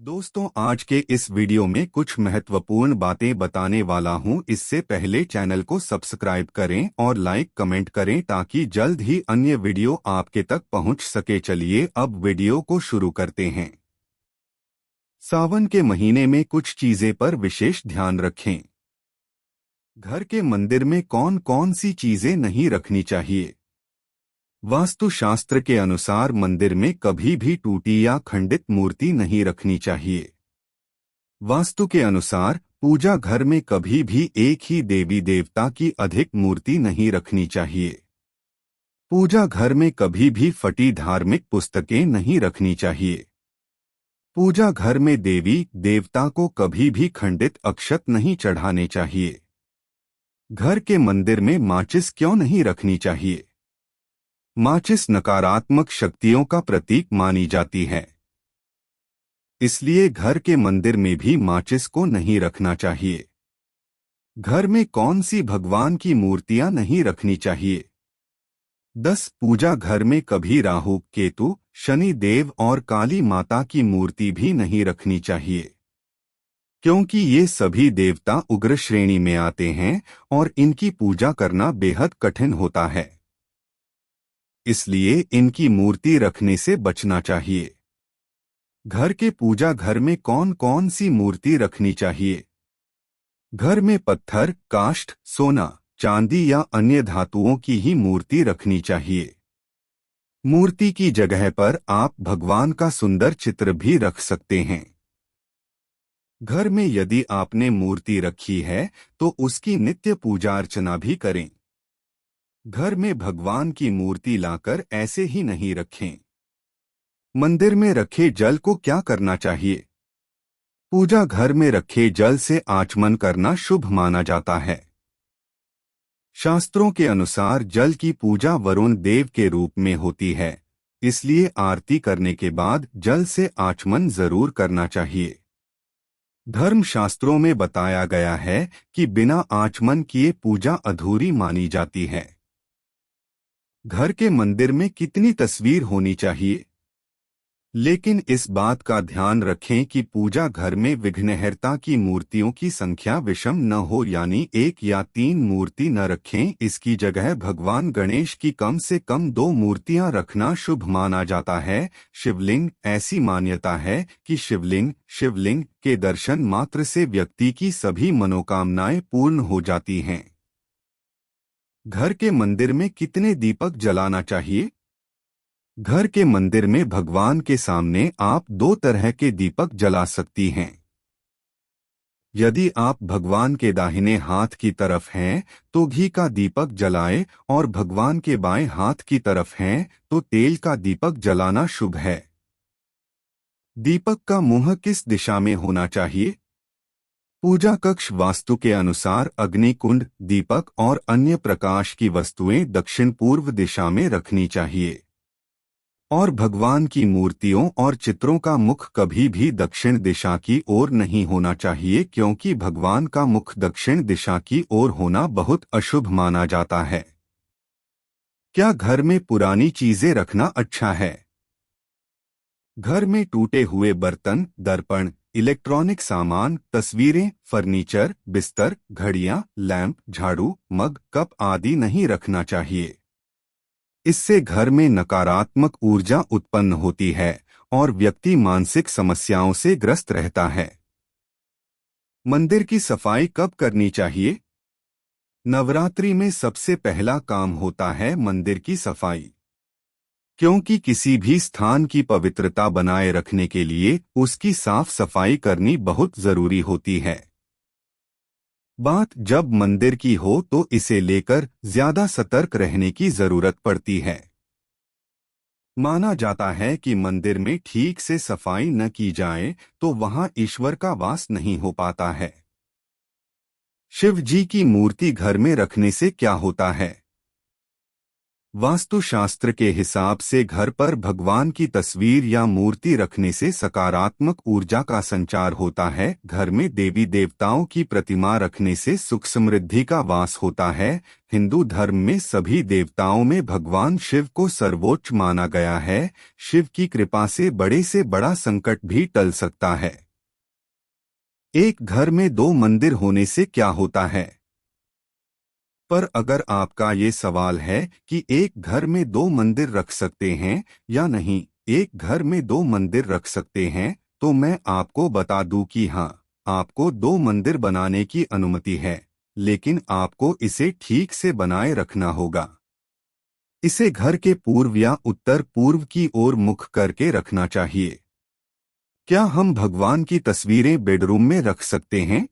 दोस्तों, आज के इस वीडियो में कुछ महत्वपूर्ण बातें बताने वाला हूं। इससे पहले चैनल को सब्सक्राइब करें और लाइक कमेंट करें ताकि जल्द ही अन्य वीडियो आपके तक पहुंच सके। चलिए अब वीडियो को शुरू करते हैं। सावन के महीने में कुछ चीजें पर विशेष ध्यान रखें। घर के मंदिर में कौन कौन सी चीजें नहीं रखनी चाहिए। वास्तुशास्त्र के अनुसार मंदिर में कभी भी टूटी या खंडित मूर्ति नहीं रखनी चाहिए। वास्तु के अनुसार पूजा घर में कभी भी एक ही देवी देवता की अधिक मूर्ति नहीं रखनी चाहिए। पूजा घर में कभी भी फटी धार्मिक पुस्तकें नहीं रखनी चाहिए। पूजा घर में देवी देवता को कभी भी खंडित अक्षत नहीं चढ़ाने चाहिए। घर के मंदिर में माचिस क्यों नहीं रखनी चाहिए। माचिस नकारात्मक शक्तियों का प्रतीक मानी जाती है, इसलिए घर के मंदिर में भी माचिस को नहीं रखना चाहिए। घर में कौन सी भगवान की मूर्तियां नहीं रखनी चाहिए। 10 पूजा घर में कभी राहु केतु शनि देव और काली माता की मूर्ति भी नहीं रखनी चाहिए, क्योंकि ये सभी देवता उग्र श्रेणी में आते हैं और इनकी पूजा करना बेहद कठिन होता है, इसलिए इनकी मूर्ति रखने से बचना चाहिए। घर के पूजा घर में कौन कौन सी मूर्ति रखनी चाहिए। घर में पत्थर, काष्ठ, सोना, चांदी या अन्य धातुओं की ही मूर्ति रखनी चाहिए। मूर्ति की जगह पर आप भगवान का सुंदर चित्र भी रख सकते हैं। घर में यदि आपने मूर्ति रखी है तो उसकी नित्य पूजा अर्चना भी करें। घर में भगवान की मूर्ति लाकर ऐसे ही नहीं रखें। मंदिर में रखे जल को क्या करना चाहिए। पूजा घर में रखे जल से आचमन करना शुभ माना जाता है। शास्त्रों के अनुसार जल की पूजा वरुण देव के रूप में होती है, इसलिए आरती करने के बाद जल से आचमन जरूर करना चाहिए। धर्मशास्त्रों में बताया गया है कि बिना आचमन किए पूजा अधूरी मानी जाती है। घर के मंदिर में कितनी तस्वीर होनी चाहिए, लेकिन इस बात का ध्यान रखें कि पूजा घर में विघ्नहर्ता की मूर्तियों की संख्या विषम न हो, यानी 1 या 3 मूर्ति न रखें। इसकी जगह भगवान गणेश की कम से कम 2 मूर्तियां रखना शुभ माना जाता है। शिवलिंग, ऐसी मान्यता है कि शिवलिंग के दर्शन मात्र से व्यक्ति की सभी मनोकामनाएं पूर्ण हो जाती हैं। घर के मंदिर में कितने दीपक जलाना चाहिए। घर के मंदिर में भगवान के सामने आप 2 तरह के दीपक जला सकती हैं। यदि आप भगवान के दाहिने हाथ की तरफ हैं तो घी का दीपक जलाएं और भगवान के बाएं हाथ की तरफ हैं तो तेल का दीपक जलाना शुभ है। दीपक का मुंह किस दिशा में होना चाहिए। पूजा कक्ष वास्तु के अनुसार अग्निकुंड, दीपक और अन्य प्रकाश की वस्तुएं दक्षिण पूर्व दिशा में रखनी चाहिए और भगवान की मूर्तियों और चित्रों का मुख कभी भी दक्षिण दिशा की ओर नहीं होना चाहिए, क्योंकि भगवान का मुख दक्षिण दिशा की ओर होना बहुत अशुभ माना जाता है। क्या घर में पुरानी चीजें रखना अच्छा है। घर में टूटे हुए बर्तन, दर्पण, इलेक्ट्रॉनिक सामान, तस्वीरें, फर्नीचर, बिस्तर, घड़ियां, लैंप, झाड़ू, मग, कप आदि नहीं रखना चाहिए। इससे घर में नकारात्मक ऊर्जा उत्पन्न होती है और व्यक्ति मानसिक समस्याओं से ग्रस्त रहता है। मंदिर की सफाई कब करनी चाहिए। नवरात्रि में सबसे पहला काम होता है मंदिर की सफाई, क्योंकि किसी भी स्थान की पवित्रता बनाए रखने के लिए उसकी साफ सफाई करनी बहुत जरूरी होती है। बात जब मंदिर की हो तो इसे लेकर ज्यादा सतर्क रहने की जरूरत पड़ती है। माना जाता है कि मंदिर में ठीक से सफाई न की जाए तो वहां ईश्वर का वास नहीं हो पाता है। शिव जी की मूर्ति घर में रखने से क्या होता है। वास्तुशास्त्र के हिसाब से घर पर भगवान की तस्वीर या मूर्ति रखने से सकारात्मक ऊर्जा का संचार होता है। घर में देवी देवताओं की प्रतिमा रखने से सुख समृद्धि का वास होता है। हिंदू धर्म में सभी देवताओं में भगवान शिव को सर्वोच्च माना गया है। शिव की कृपा से बड़ा संकट भी टल सकता है। एक घर में दो मंदिर होने से क्या होता है? पर अगर आपका ये सवाल है कि एक घर में दो मंदिर रख सकते हैं या नहीं, एक घर में दो मंदिर रख सकते हैं, तो मैं आपको बता दूं कि हाँ, आपको दो मंदिर बनाने की अनुमति है, लेकिन आपको इसे ठीक से बनाए रखना होगा। इसे घर के पूर्व या उत्तर पूर्व की ओर मुख करके रखना चाहिए। क्या हम भगवान की तस्वीरें बेडरूम में रख सकते हैं?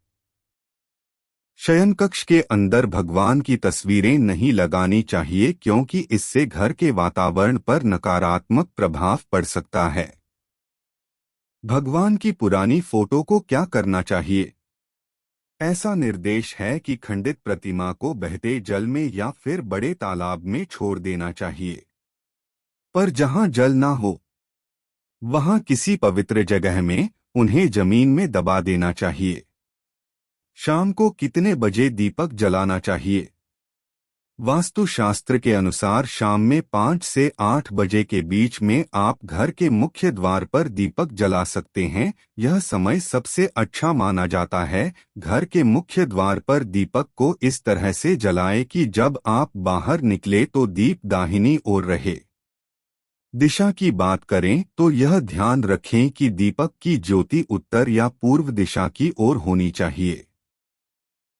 शयन कक्ष के अंदर भगवान की तस्वीरें नहीं लगानी चाहिए, क्योंकि इससे घर के वातावरण पर नकारात्मक प्रभाव पड़ सकता है। भगवान की पुरानी फोटो को क्या करना चाहिए? ऐसा निर्देश है कि खंडित प्रतिमा को बहते जल में या फिर बड़े तालाब में छोड़ देना चाहिए। पर जहां जल ना हो, वहां किसी पवित्र जगह में उन्हें जमीन में दबा देना चाहिए। शाम को कितने बजे दीपक जलाना चाहिए? वास्तुशास्त्र के अनुसार शाम में 5 से 8 बजे के बीच में आप घर के मुख्य द्वार पर दीपक जला सकते हैं। यह समय सबसे अच्छा माना जाता है। घर के मुख्य द्वार पर दीपक को इस तरह से जलाएं कि जब आप बाहर निकले तो दीप दाहिनी ओर रहे। दिशा की बात करें तो यह ध्यान रखें कि दीपक की ज्योति उत्तर या पूर्व दिशा की ओर होनी चाहिए।